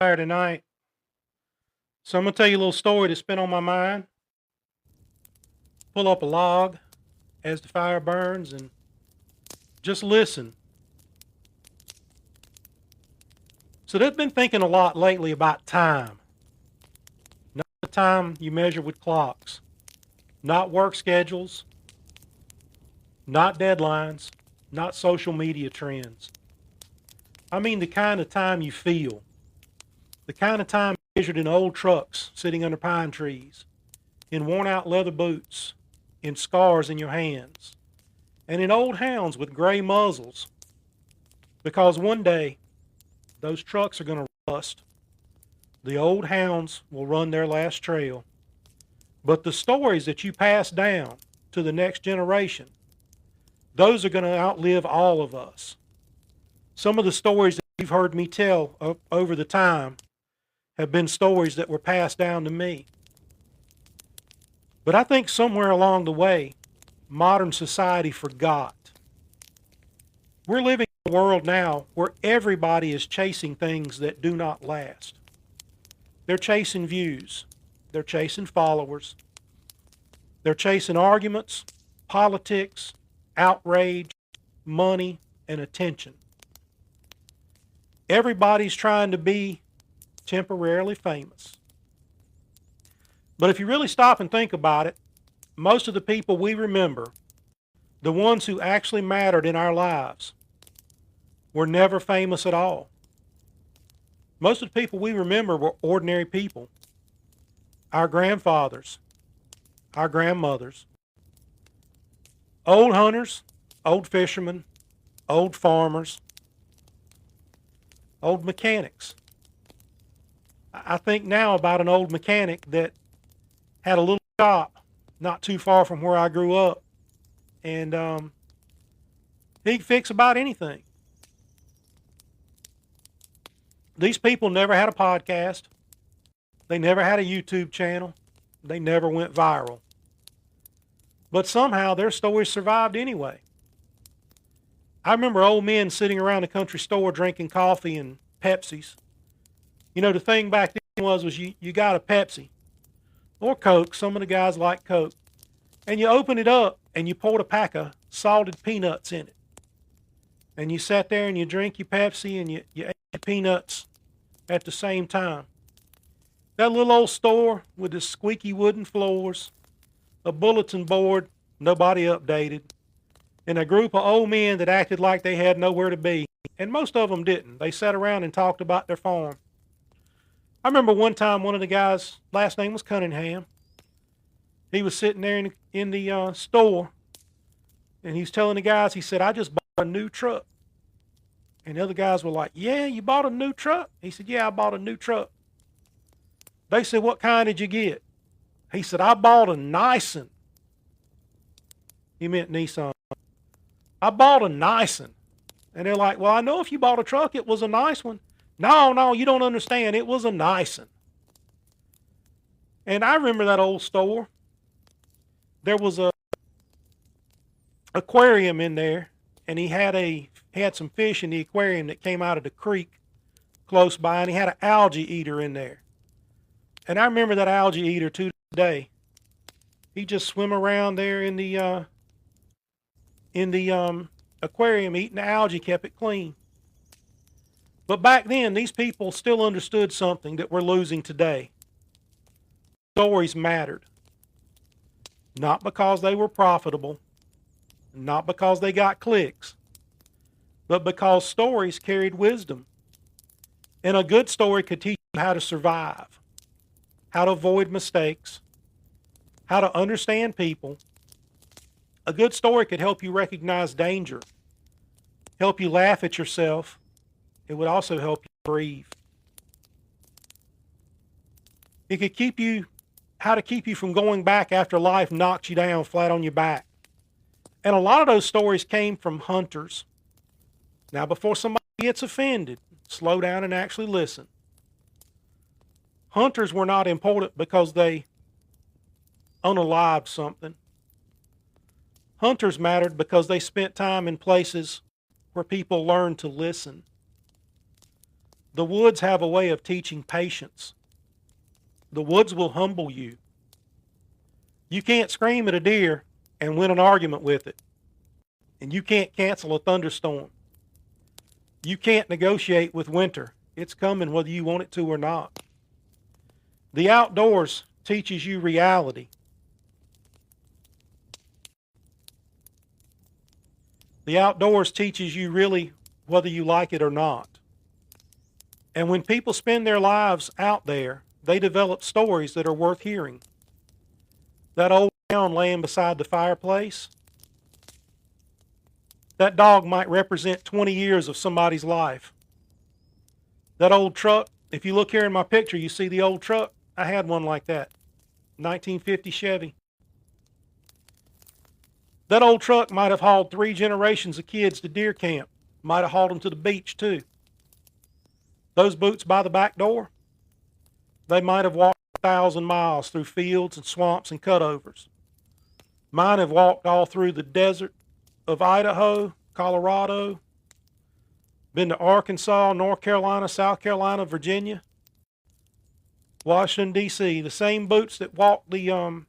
Fire tonight. So I'm gonna tell you a little story that's been on my mind. Pull up a log as the fire burns and just listen. So they've been thinking a lot lately about time. Not the time you measure with clocks, not work schedules, not deadlines, not social media trends. I mean the kind of time you feel, the kind of time measured in old trucks sitting under pine trees, in worn out leather boots, in scars in your hands, and in old hounds with gray muzzles. Because one day, those trucks are going to rust. The old hounds will run their last trail. But the stories that you pass down to the next generation, those are going to outlive all of us. Some of the stories that you've heard me tell over the time have been stories that were passed down to me. But I think somewhere along the way, modern society forgot. We're living in a world now where everybody is chasing things that do not last. They're chasing views. They're chasing followers. They're chasing arguments, politics, outrage, money, and attention. Everybody's trying to be temporarily famous. But if you really stop and think about it, most of the people we remember, the ones who actually mattered in our lives, were never famous at all. Most of the people we remember were ordinary people. Our grandfathers, our grandmothers, old hunters, old fishermen, old farmers, old mechanics. I think now about an old mechanic that had a little shop not too far from where I grew up, and he could fix about anything. These people never had a podcast. They never had a YouTube channel. They never went viral. But somehow their stories survived anyway. I remember old men sitting around the country store drinking coffee and Pepsis. You know, the thing back then was you got a Pepsi or Coke. Some of the guys like Coke. And you open it up and you poured a pack of salted peanuts in it. And you sat there and you drink your Pepsi and you ate the peanuts at the same time. That little old store with the squeaky wooden floors, a bulletin board, nobody updated, and a group of old men that acted like they had nowhere to be. And most of them didn't. They sat around and talked about their farm. I remember one time one of the guys, last name was Cunningham, he was sitting there in the store, and he was telling the guys, he said, I just bought a new truck. And the other guys were like, yeah, you bought a new truck? He said, yeah, I bought a new truck. They said, what kind did you get? He said, I bought a nice one. He meant Nissan. I bought a nice one. And they're like, well, I know if you bought a truck, it was a nice one. No, you don't understand. It was a nice one. And I remember that old store. There was a aquarium in there, and he had some fish in the aquarium that came out of the creek close by, and he had an algae eater in there. And I remember that algae eater to this day. He just swim around there in the aquarium eating the algae, kept it clean. But back then, these people still understood something that we're losing today. Stories mattered. Not because they were profitable, not because they got clicks, but because stories carried wisdom. And a good story could teach you how to survive, how to avoid mistakes, how to understand people. A good story could help you recognize danger, help you laugh at yourself. It would also help you breathe. It could keep you, how to keep you from going back after life knocks you down flat on your back. And a lot of those stories came from hunters. Now, before somebody gets offended, slow down and actually listen. Hunters were not important because they unalived something. Hunters mattered because they spent time in places where people learned to listen. The woods have a way of teaching patience. The woods will humble you. You can't scream at a deer and win an argument with it. And you can't cancel a thunderstorm. You can't negotiate with winter. It's coming whether you want it to or not. The outdoors teaches you reality. The outdoors teaches you really whether you like it or not. And when people spend their lives out there, they develop stories that are worth hearing. That old hound laying beside the fireplace, that dog might represent 20 years of somebody's life. That old truck, if you look here in my picture, you see the old truck. I had one like that, 1950 Chevy. That old truck might have hauled 3 generations of kids to deer camp. Might have hauled them to the beach too. Those boots by the back door, they might have walked 1,000 miles through fields and swamps and cutovers. Mine have walked all through the desert of Idaho, Colorado, been to Arkansas, North Carolina, South Carolina, Virginia, Washington, D.C. The same boots that walked the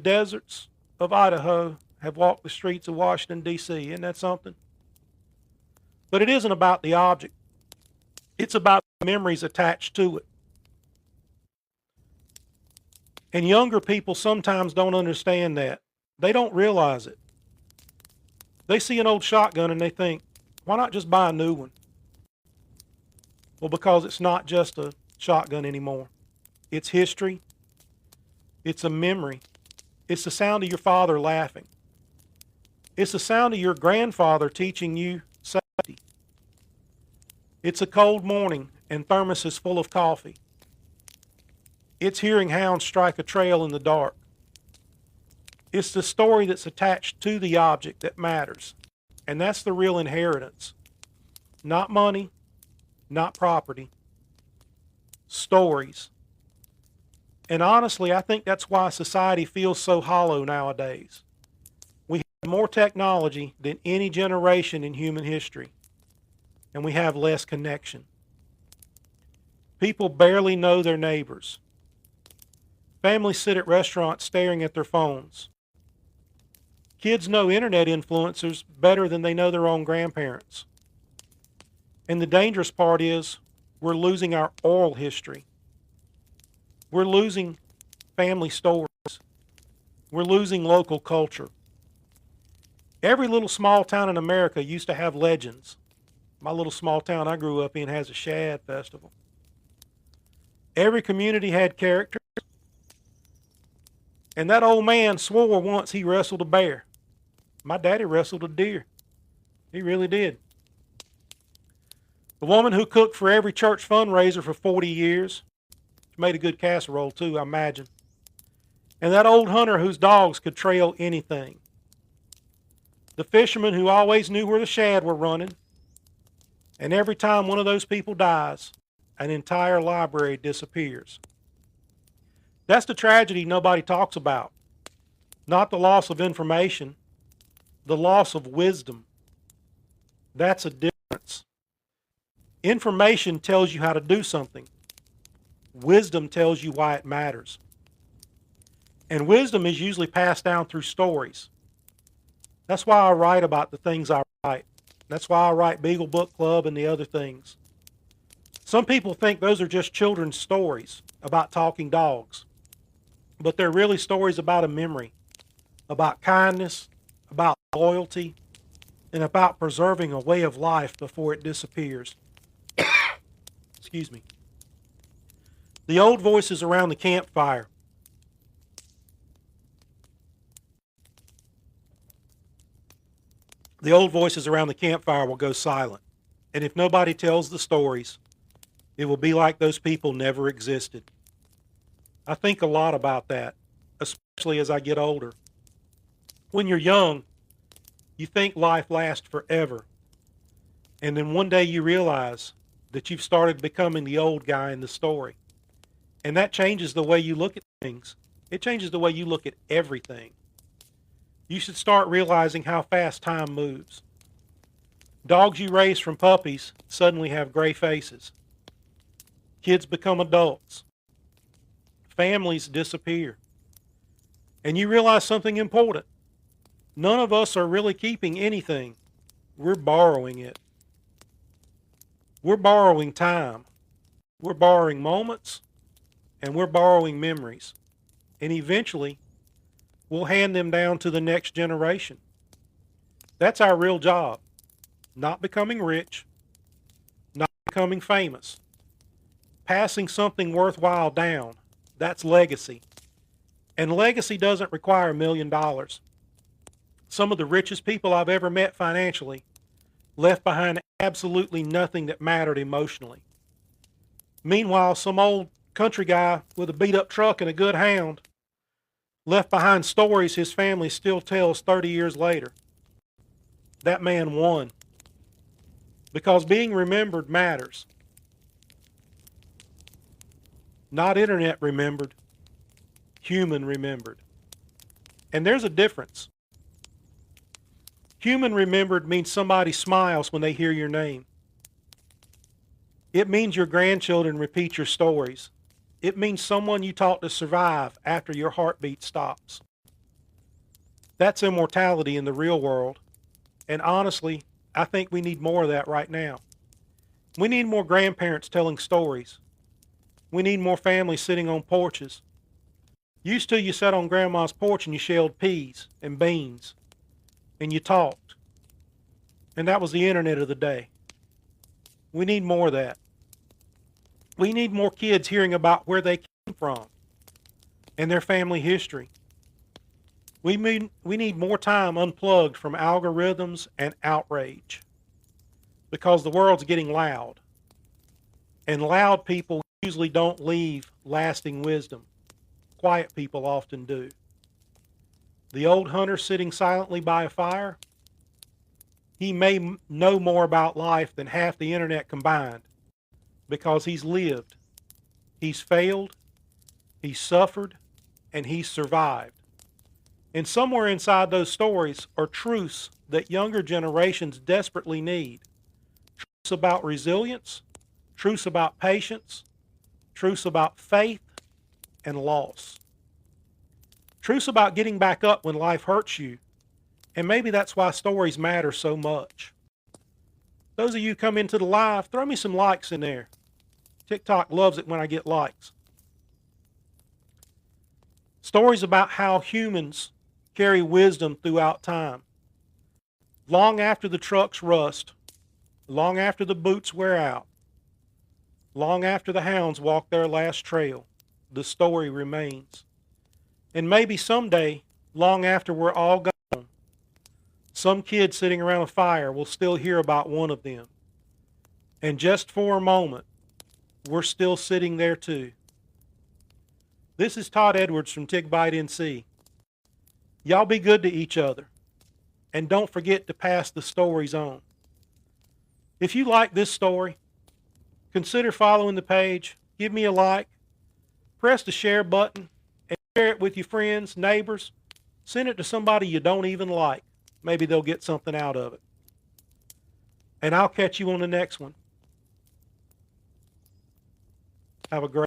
deserts of Idaho have walked the streets of Washington, D.C. Isn't that something? But it isn't about the object. It's about the memories attached to it. And younger people sometimes don't understand that. They don't realize it. They see an old shotgun and they think, why not just buy a new one? Well, because it's not just a shotgun anymore. It's history. It's a memory. It's the sound of your father laughing. It's the sound of your grandfather teaching you safety. It's a cold morning and thermoses full of coffee. It's hearing hounds strike a trail in the dark. It's the story that's attached to the object that matters. And that's the real inheritance. Not money, not property. Stories. And honestly, I think that's why society feels so hollow nowadays. We have more technology than any generation in human history. And we have less connection. People barely know their neighbors. Families sit at restaurants staring at their phones. Kids know internet influencers better than they know their own grandparents. And the dangerous part is we're losing our oral history. We're losing family stories. We're losing local culture. Every little small town in America used to have legends. My little small town I grew up in has a shad festival. Every community had characters. And that old man swore once he wrestled a bear. My daddy wrestled a deer. He really did. The woman who cooked for every church fundraiser for 40 years. She made a good casserole too, I imagine. And that old hunter whose dogs could trail anything. The fisherman who always knew where the shad were running. And every time one of those people dies, an entire library disappears. That's the tragedy nobody talks about. Not the loss of information, the loss of wisdom. That's a difference. Information tells you how to do something. Wisdom tells you why it matters. And wisdom is usually passed down through stories. That's why I write about the things I write. That's why I write Beagle Book Club and the other things. Some people think those are just children's stories about talking dogs. But they're really stories about a memory, about kindness, about loyalty, and about preserving a way of life before it disappears. Excuse me. The old voices around the campfire. The old voices around the campfire will go silent. And if nobody tells the stories, it will be like those people never existed. I think a lot about that, especially as I get older. When you're young, you think life lasts forever. And then one day you realize that you've started becoming the old guy in the story. And that changes the way you look at things. It changes the way you look at everything. You should start realizing how fast time moves. Dogs you raise from puppies suddenly have gray faces. Kids become adults. Families disappear. And you realize something important. None of us are really keeping anything. We're borrowing it. We're borrowing time. We're borrowing moments. And we're borrowing memories. And eventually, we'll hand them down to the next generation. That's our real job. Not becoming rich. Not becoming famous. Passing something worthwhile down. That's legacy. And legacy doesn't require $1 million. Some of the richest people I've ever met financially left behind absolutely nothing that mattered emotionally. Meanwhile, some old country guy with a beat-up truck and a good hound left behind stories his family still tells 30 years later. That man won. Because being remembered matters. Not internet remembered, human remembered. And there's a difference. Human remembered means somebody smiles when they hear your name. It means your grandchildren repeat your stories. It means someone you taught to survive after your heartbeat stops. That's immortality in the real world. And honestly, I think we need more of that right now. We need more grandparents telling stories. We need more families sitting on porches. Used to, you sat on grandma's porch and you shelled peas and beans. And you talked. And that was the internet of the day. We need more of that. We need more kids hearing about where they came from and their family history. We need more time unplugged from algorithms and outrage. Because the world's getting loud. And loud people usually don't leave lasting wisdom. Quiet people often do. The old hunter sitting silently by a fire, he may know more about life than half the internet combined because he's lived, he's failed, he's suffered, and he's survived. And somewhere inside those stories are truths that younger generations desperately need. Truths about resilience, truths about patience, truths about faith and loss. Truths about getting back up when life hurts you. And maybe that's why stories matter so much. Those of you who come into the live, throw me some likes in there. TikTok loves it when I get likes. Stories about how humans carry wisdom throughout time. Long after the trucks rust, long after the boots wear out, long after the hounds walk their last trail, the story remains. And maybe someday, long after we're all gone, some kid sitting around a fire will still hear about one of them. And just for a moment, we're still sitting there too. This is Todd Edwards from Tick Bite NC. Y'all be good to each other. And don't forget to pass the stories on. If you like this story, consider following the page, give me a like, press the share button, and share it with your friends, neighbors. Send it to somebody you don't even like. Maybe they'll get something out of it. And I'll catch you on the next one. Have a great